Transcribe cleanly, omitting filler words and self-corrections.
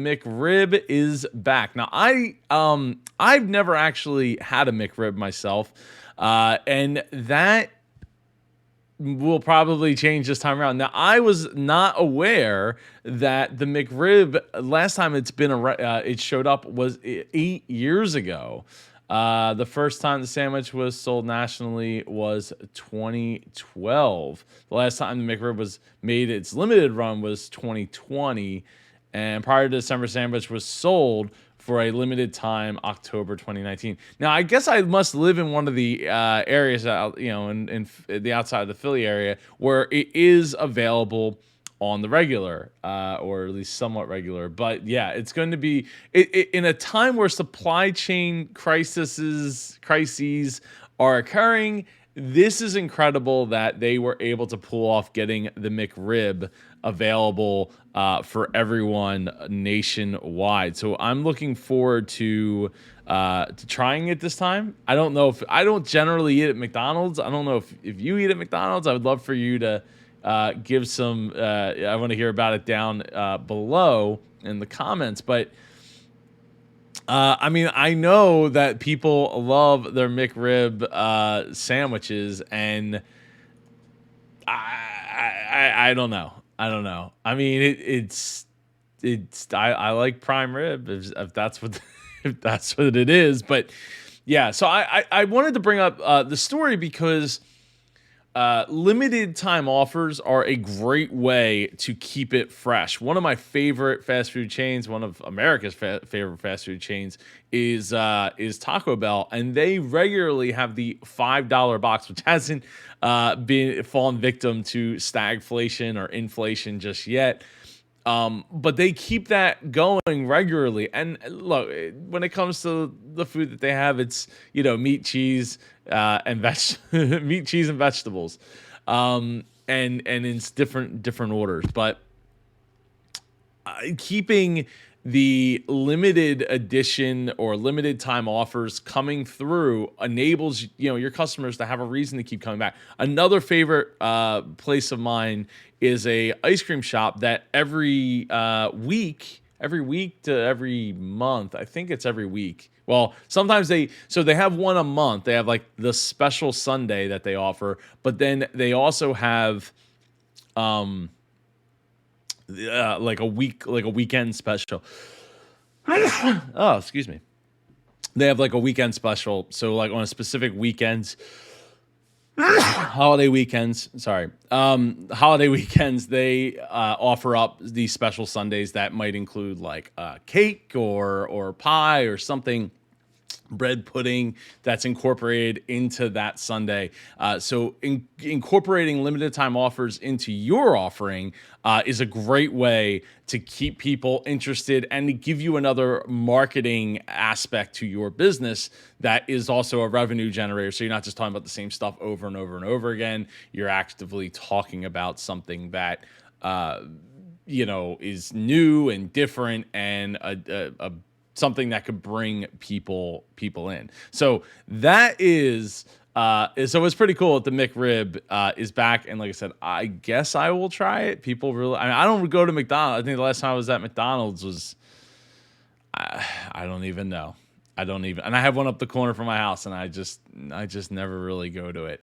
McRib is back. Now, I've never actually had a McRib myself, and that will probably change this time around. Now, I was not aware that the McRib last time it showed up was 8 years ago. The first time the sandwich was sold nationally was 2012. The last time the McRib was made its limited run was 2020, and prior to December sandwich was sold for a limited time October 2019. Now, I guess I must live in one of the areas out, in the outside of the Philly area where it is available on the regular, or at least somewhat regular. But yeah, it's going to be in a time where supply chain crises are occurring. This is incredible that they were able to pull off getting the McRib available for everyone nationwide. So I'm looking forward to trying it this time. I don't generally eat at McDonald's. I don't know if you eat at McDonald's. I would love for you to give some. I want to hear about it down below in the comments, but. I mean, I know that people love their McRib sandwiches, and I don't know. I don't know. I mean, I like prime rib if that's what if that's what it is. But yeah, so I wanted to bring up the story because limited time offers are a great way to keep it fresh. One of my favorite fast food chains, one of America's favorite fast food chains, is Taco Bell, and they regularly have the $5 box, which hasn't been fallen victim to stagflation or inflation just yet. But they keep that going regularly. And look, when it comes to the food that they have, it's meat, cheese, and meat, cheese, and vegetables, and in different orders. But keeping the limited edition or limited time offers coming through enables your customers to have a reason to keep coming back. Another favorite place of mine is a ice cream shop that every week to every month, I think it's every week. Well, sometimes they have one a month. They have like the special Sunday that they offer, but then they also have like a weekend special. Oh, excuse me. They have like a weekend special. So like on a specific weekends, holiday weekends, they offer up these special Sundays that might include like cake or pie or something, bread pudding that's incorporated into that Sunday. So incorporating limited time offers into your offering is a great way to keep people interested and to give you another marketing aspect to your business that is also a revenue generator. So you're not just talking about the same stuff over and over and over again. You're actively talking about something that is new and different and a something that could bring people in. So that is so it's pretty cool that the McRib is back. And like I said, I guess I will try it. People really, I don't go to McDonald's. I think the last time I was at McDonald's was, I don't even know. And I have one up the corner from my house, and I just never really go to it.